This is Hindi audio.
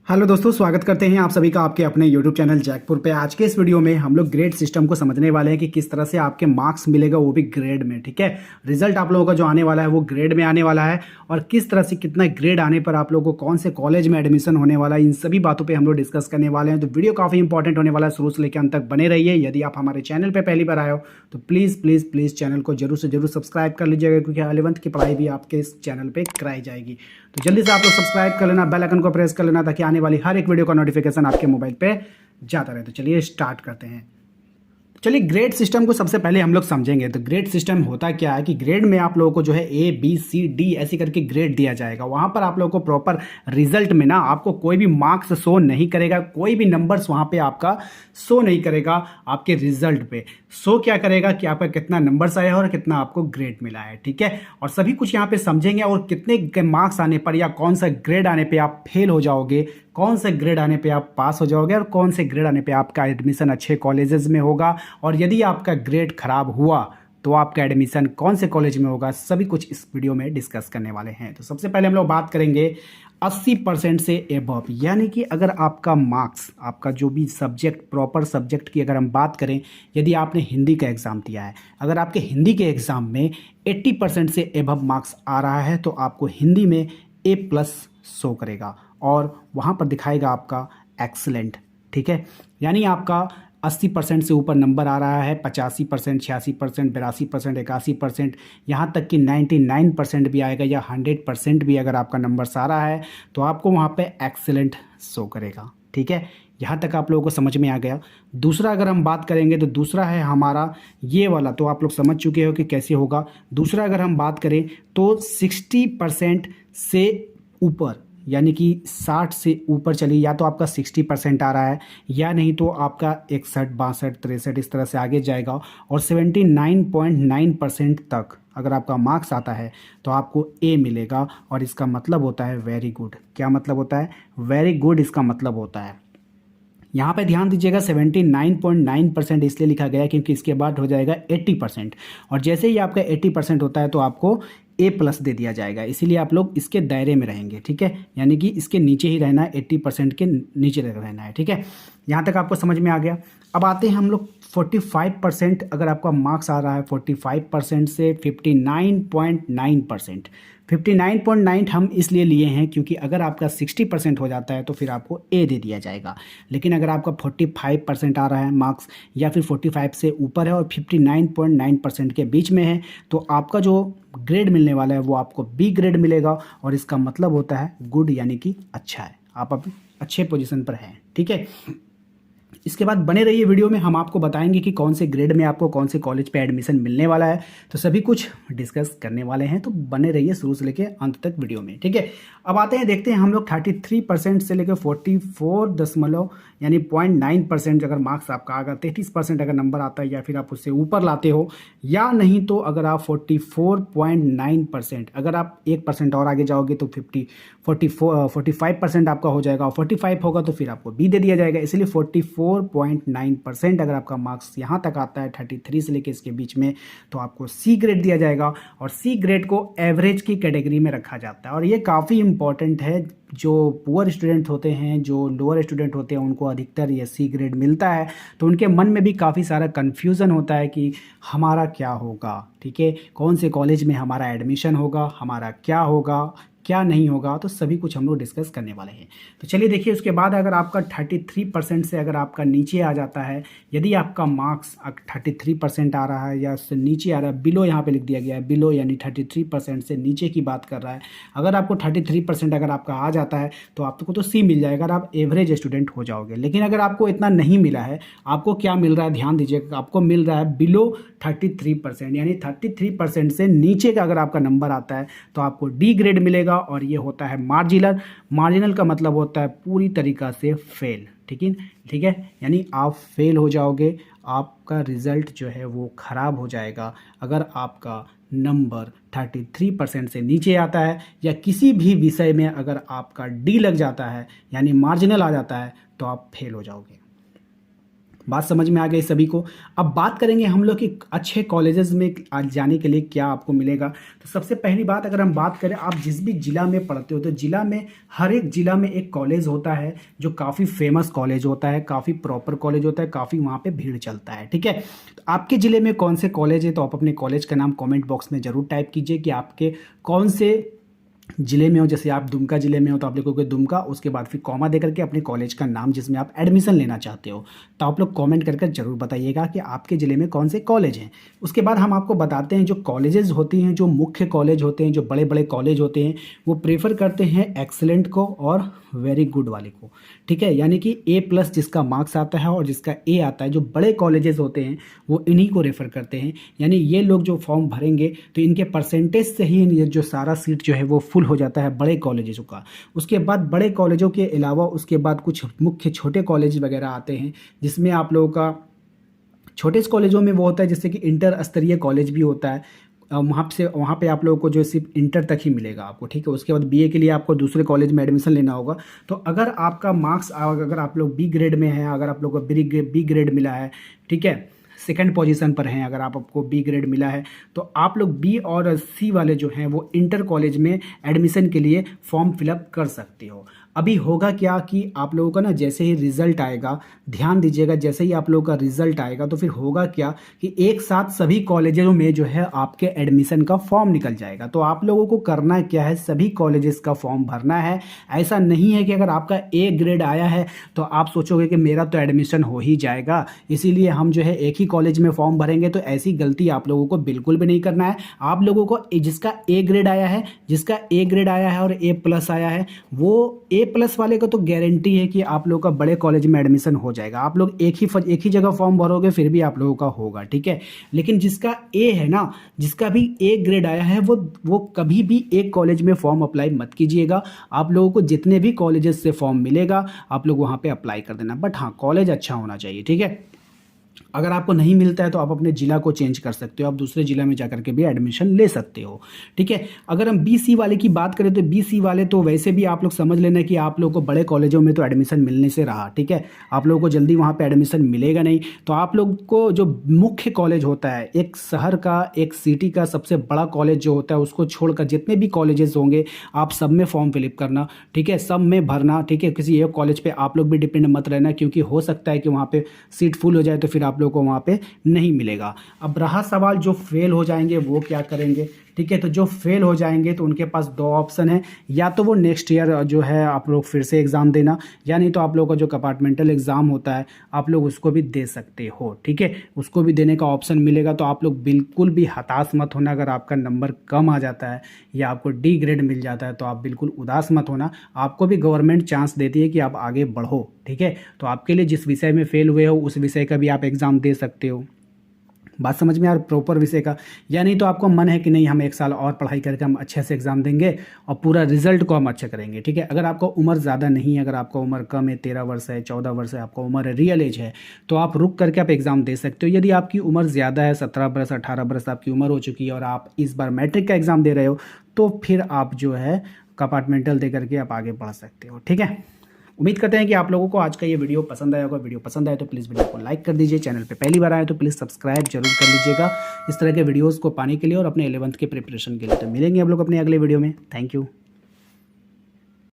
हेलो दोस्तों, स्वागत करते हैं आप सभी का आपके अपने यूट्यूब चैनल जैकपुर पे। आज के इस वीडियो में हम लोग ग्रेड सिस्टम को समझने वाले हैं कि किस तरह से आपके मार्क्स मिलेगा, वो भी ग्रेड में। ठीक है, रिजल्ट आप लोगों का जो आने वाला है वो ग्रेड में आने वाला है, और किस तरह से कितना ग्रेड आने पर आप लोगों को कौन से कॉलेज में एडमिशन होने वाला है, इन सभी बातों पर हम लोग डिस्कस करने वाले हैं। तो वीडियो काफ़ी इंपॉर्टेंट होने वाला है, शुरू से लेकर अंत तक बने रहिए। यदि आप हमारे चैनल पर पहली बार आए हो तो प्लीज़ प्लीज़ प्लीज़ चैनल को जरूर से जरूर सब्सक्राइब कर लीजिएगा, क्योंकि 11th की पढ़ाई भी आपके इस चैनल पर कराई जाएगी। तो जल्दी से आप लोग सब्सक्राइब कर लेना, बेल आइकन को प्रेस कर लेना, ताकि आने वाली हर एक वीडियो का नोटिफिकेशन आपके मोबाइल पे जाता रहे। तो चलिए स्टार्ट करते हैं। चलिए ग्रेड सिस्टम को सबसे पहले हम लोग समझेंगे। तो ग्रेड सिस्टम होता क्या है कि ग्रेड में आप लोगों को जो है ए बी सी डी ऐसे करके ग्रेड दिया जाएगा। वहाँ पर आप लोगों को प्रॉपर रिजल्ट में ना आपको कोई भी मार्क्स शो नहीं करेगा, कोई भी नंबर्स वहाँ पे आपका शो नहीं करेगा। आपके रिजल्ट पे शो क्या करेगा कि आपका कितना नंबर्स आया है और कितना आपको ग्रेड मिला है। ठीक है, और सभी कुछ यहाँ पे समझेंगे, और कितने मार्क्स आने पर या कौन सा ग्रेड आने पर आप फेल हो जाओगे, कौन से ग्रेड आने पे आप पास हो जाओगे, और कौन से ग्रेड आने पे आपका एडमिशन अच्छे कॉलेजेस में होगा, और यदि आपका ग्रेड खराब हुआ तो आपका एडमिशन कौन से कॉलेज में होगा, सभी कुछ इस वीडियो में डिस्कस करने वाले हैं। तो सबसे पहले हम लोग बात करेंगे 80% से एबव, यानी कि अगर आपका मार्क्स, आपका जो भी सब्जेक्ट, प्रॉपर सब्जेक्ट की अगर हम बात करें, यदि आपने हिंदी का एग्ज़ाम दिया है, अगर आपके हिंदी के एग्ज़ाम में 80% से एबव मार्क्स आ रहा है तो आपको हिंदी में A+ शो करेगा, और वहाँ पर दिखाएगा आपका एक्सीलेंट। ठीक है, यानी आपका 80% से ऊपर नंबर आ रहा है, 85%, 86%, 82%, 81%, यहाँ तक कि 99% भी आएगा, या 100% भी अगर आपका नंबर आ रहा है तो आपको वहाँ पे एक्सीलेंट शो करेगा। ठीक है, यहाँ तक आप लोगों को समझ में आ गया। दूसरा अगर हम बात करेंगे तो दूसरा है हमारा ये वाला, तो आप लोग समझ चुके हो कि कैसे होगा। दूसरा अगर हम बात करें तो 60% से ऊपर, यानी कि 60 से ऊपर चलिए, या तो आपका 60% आ रहा है, या नहीं तो आपका 61, 62, 63 इस तरह से आगे जाएगा, और 79.9% तक अगर आपका मार्क्स आता है तो आपको ए मिलेगा, और इसका मतलब होता है वेरी गुड। क्या मतलब होता है? वेरी गुड इसका मतलब होता है। यहाँ पे ध्यान दीजिएगा, 79.9% इसलिए लिखा गया क्योंकि इसके बाद हो जाएगा 80%, और जैसे ही आपका 80% होता है तो आपको A+ दे दिया जाएगा, इसीलिए आप लोग इसके दायरे में रहेंगे। ठीक है, यानी कि इसके नीचे ही रहना है, 80% के नीचे रहना है। ठीक है, यहाँ तक आपको समझ में आ गया। अब आते हैं हम लोग 45%, अगर आपका मार्क्स आ रहा है 45% से 59.9%। 59.9 हम इसलिए लिए हैं क्योंकि अगर आपका 60% हो जाता है तो फिर आपको ए दे दिया जाएगा, लेकिन अगर आपका 45% आ रहा है मार्क्स, या फिर 45 से ऊपर है और 59.9% के बीच में है, तो आपका जो ग्रेड मिलने वाला है वो आपको बी ग्रेड मिलेगा, और इसका मतलब होता है गुड, यानी कि अच्छा है, आप अब अच्छे पोजीशन पर हैं। ठीक है, इसके बाद बने रहिए वीडियो में, हम आपको बताएंगे कि कौन से ग्रेड में आपको कौन से कॉलेज पे एडमिशन मिलने वाला है, तो सभी कुछ डिस्कस करने वाले हैं। तो बने रहिए शुरू से लेकर अंत तक वीडियो में। ठीक है, अब आते हैं, देखते हैं हम लोग 33% से लेकर 44 यानी 0.9% अगर मार्क्स आपका आएगा, 33% अगर नंबर आता है, या फिर आप उससे ऊपर लाते हो, या नहीं तो अगर आप 44.9%, अगर आप 1% और आगे जाओगे तो 45% आपका हो जाएगा, और 45 होगा तो फिर आपको बी दे दिया जाएगा। इसलिए 44.9% अगर आपका मार्क्स यहाँ तक आता है 33 से लेकर इसके बीच में, तो आपको सी ग्रेड दिया जाएगा, और सी ग्रेड को एवरेज की कैटेगरी में रखा जाता है। और ये काफ़ी इंपॉर्टेंट है, जो पुअर स्टूडेंट होते हैं, जो लोअर स्टूडेंट होते हैं, उनको अधिकतर ये सी ग्रेड मिलता है, तो उनके मन में भी काफ़ी सारा कन्फ्यूज़न होता है कि हमारा क्या होगा। ठीक है, कौन से कॉलेज में हमारा एडमिशन होगा, हमारा क्या होगा, क्या नहीं होगा, तो सभी कुछ हम लोग डिस्कस करने वाले हैं। तो चलिए देखिए, उसके बाद अगर आपका 33% से अगर आपका नीचे आ जाता है, यदि आपका मार्क्स 33% आ रहा है या उससे नीचे आ रहा है, बिलो यहाँ पे लिख दिया गया है, बिलो यानी 33% से नीचे की बात कर रहा है। अगर आपको 33% अगर आपका आ जाता है तो आपको तो सी मिल जाएगा, आप एवरेज स्टूडेंट हो जाओगे। लेकिन अगर आपको इतना नहीं मिला है, आपको क्या मिल रहा है, ध्यान दीजिएगा, आपको मिल रहा है बिलो 33%, यानी 33% से नीचे का अगर आपका नंबर आता है तो आपको डी ग्रेड मिलेगा, और ये होता है मार्जिनल। मार्जिनल का मतलब होता है पूरी तरीक़ा से फेल। ठीक है, यानी आप फेल हो जाओगे, आपका रिज़ल्ट जो है वो ख़राब हो जाएगा अगर आपका नंबर 33% से नीचे आता है, या किसी भी विषय में अगर आपका डी लग जाता है यानी मार्जिनल आ जाता है तो आप फेल हो जाओगे। बात समझ में आ गई सभी को। अब बात करेंगे हम लोग कि अच्छे कॉलेजेस में जाने के लिए क्या आपको मिलेगा। तो सबसे पहली बात अगर हम बात करें, आप जिस भी ज़िला में पढ़ते हो तो ज़िला में हर एक ज़िला में एक कॉलेज होता है जो काफ़ी फेमस कॉलेज होता है, काफ़ी प्रॉपर कॉलेज होता है, काफ़ी वहाँ पे भीड़ चलता है। ठीक है, तो आपके ज़िले में कौन से कॉलेज है तो आप अपने कॉलेज का नाम कॉमेंट बॉक्स में ज़रूर टाइप कीजिए कि आपके कौन से जिले में हो। जैसे आप दुमका जिले में हो तो आप लिखोगे दुमका, उसके बाद फिर कॉमा देकर के अपने कॉलेज का नाम जिसमें आप एडमिशन लेना चाहते हो। तो आप लोग कमेंट करके जरूर बताइएगा कि आपके ज़िले में कौन से कॉलेज हैं। उसके बाद हम आपको बताते हैं जो कॉलेजेस होती हैं, जो मुख्य कॉलेज होते हैं, जो बड़े बड़े कॉलेज होते हैं, वो प्रेफर करते हैं एक्सेलेंट को और वेरी गुड वाले को। ठीक है, यानी कि A+ जिसका मार्क्स आता है और जिसका A आता है, जो बड़े कॉलेजेस होते हैं वो इन्हीं को रेफ़र करते हैं। यानी ये लोग जो फॉर्म भरेंगे तो इनके परसेंटेज से ही ये जो सारा सीट जो है वो फुल हो जाता है बड़े कॉलेजों का। उसके बाद बड़े कॉलेजों के अलावा उसके बाद कुछ मुख्य छोटे कॉलेज वगैरह आते हैं, जिसमें आप लोगों का छोटे कॉलेजों में वो होता है जैसे कि इंटर स्तरीय कॉलेज भी होता है। वहाँ पे आप लोगों को जो सिर्फ इंटर तक ही मिलेगा आपको। ठीक है, उसके बाद BA के लिए आपको दूसरे कॉलेज में एडमिशन लेना होगा। तो अगर आपका मार्क्स, अगर आप लोग B ग्रेड में हैं, अगर आप लोग को B ग्रेड मिला है, ठीक है, सेकंड पोजीशन पर हैं, अगर आपको B ग्रेड मिला है तो आप लोग B और C वाले जो हैं वो इंटर कॉलेज में एडमिशन के लिए फॉर्म फिलअप कर सकते हो। अभी होगा क्या कि आप लोगों का ना जैसे ही रिज़ल्ट आएगा, ध्यान दीजिएगा, जैसे ही आप लोगों का रिज़ल्ट आएगा तो फिर होगा क्या कि एक साथ सभी कॉलेजों में जो है आपके एडमिशन का फॉर्म निकल जाएगा। तो आप लोगों को करना क्या है, सभी कॉलेजेस का फॉर्म भरना है। ऐसा नहीं है कि अगर आपका A ग्रेड आया है तो आप सोचोगे कि मेरा तो एडमिशन हो ही जाएगा, इसीलिए हम जो है एक ही कॉलेज में फॉर्म भरेंगे। तो ऐसी गलती आप लोगों को बिल्कुल भी नहीं करना है। आप लोगों को जिसका A ग्रेड आया है, और A+ आया है, वो A+ वाले का तो गारंटी है कि आप लोगों का बड़े कॉलेज में एडमिशन हो जाएगा। आप लोग एक ही जगह फॉर्म भरोगे फिर भी आप लोगों का होगा। ठीक है, लेकिन जिसका A है ना, जिसका भी A ग्रेड आया है, वो कभी भी एक कॉलेज में फॉर्म अप्लाई मत कीजिएगा। आप लोगों को जितने भी कॉलेजेस से फॉर्म मिलेगा आप लोग वहाँ पे अप्लाई कर देना, बट हाँ कॉलेज अच्छा होना चाहिए। ठीक है, अगर आपको नहीं मिलता है तो आप अपने ज़िला को चेंज कर सकते हो, आप दूसरे ज़िला में जाकर के भी एडमिशन ले सकते हो। ठीक है, अगर हम BC वाले की बात करें तो BC वाले तो वैसे भी आप लोग समझ लेना कि आप लोगों को बड़े कॉलेजों में तो एडमिशन मिलने से रहा। ठीक है, आप लोगों को जल्दी वहाँ पे एडमिशन मिलेगा नहीं। तो आप लोग को जो मुख्य कॉलेज होता है, एक शहर का, एक सिटी का सबसे बड़ा कॉलेज जो होता है, उसको छोड़कर जितने भी कॉलेजेस होंगे आप सब में फॉर्म फिलअप करना। ठीक है, सब में भरना। ठीक है, किसी एक कॉलेज पर आप लोग भी डिपेंड मत रहना, क्योंकि हो सकता है कि वहाँ पर सीट फुल हो जाए तो फिर आप लोग को वहाँ पे नहीं मिलेगा। अब रहा सवाल जो फेल हो जाएंगे वो क्या करेंगे। ठीक है, तो जो फेल हो जाएंगे तो उनके पास 2 ऑप्शन है, या तो वो नेक्स्ट ईयर जो है आप लोग फिर से एग्ज़ाम देना, या नहीं तो आप लोगों का जो कंपार्टमेंटल एग्ज़ाम होता है आप लोग उसको भी दे सकते हो। ठीक है, उसको भी देने का ऑप्शन मिलेगा। तो आप लोग बिल्कुल भी हताश मत होना अगर आपका नंबर कम आ जाता है या आपको D ग्रेड मिल जाता है, तो आप बिल्कुल उदास मत होना। आपको भी गवर्नमेंट चांस देती है कि आप आगे बढ़ो। ठीक है, तो आपके लिए जिस विषय में फेल हुए हो उस विषय का भी आप एग्ज़ाम दे सकते हो। बात समझ में आ रही, प्रॉपर विषय का। या नहीं तो आपको मन है कि नहीं हम 1 साल और पढ़ाई करके हम अच्छे से एग्ज़ाम देंगे और पूरा रिजल्ट को हम अच्छा करेंगे। ठीक है, अगर आपका उम्र ज़्यादा नहीं है, अगर आपका उम्र कम है, 13 वर्ष है, 14 वर्ष है, आपका उम्र है, रियल एज है, तो आप रुक करके आप एग्ज़ाम दे सकते हो। यदि आपकी उम्र ज़्यादा है, 17 वर्ष 18 वर्ष आपकी उम्र हो चुकी है और आप इस बार मैट्रिक का एग्ज़ाम दे रहे हो, तो फिर आप जो है कंपार्टमेंटल दे करके आप आगे बढ़ सकते हो। ठीक है, उम्मीद करते हैं कि आप लोगों को आज का ये वीडियो पसंद आया होगा। वीडियो पसंद आए तो प्लीज़ वीडियो को लाइक कर दीजिए। चैनल पे पहली बार आए तो प्लीज़ सब्सक्राइब जरूर कर लीजिएगा इस तरह के वीडियोस को पाने के लिए और अपने 11th के प्रिपरेशन के लिए। तो मिलेंगे आप लोग अपने अगले वीडियो में। Thank you.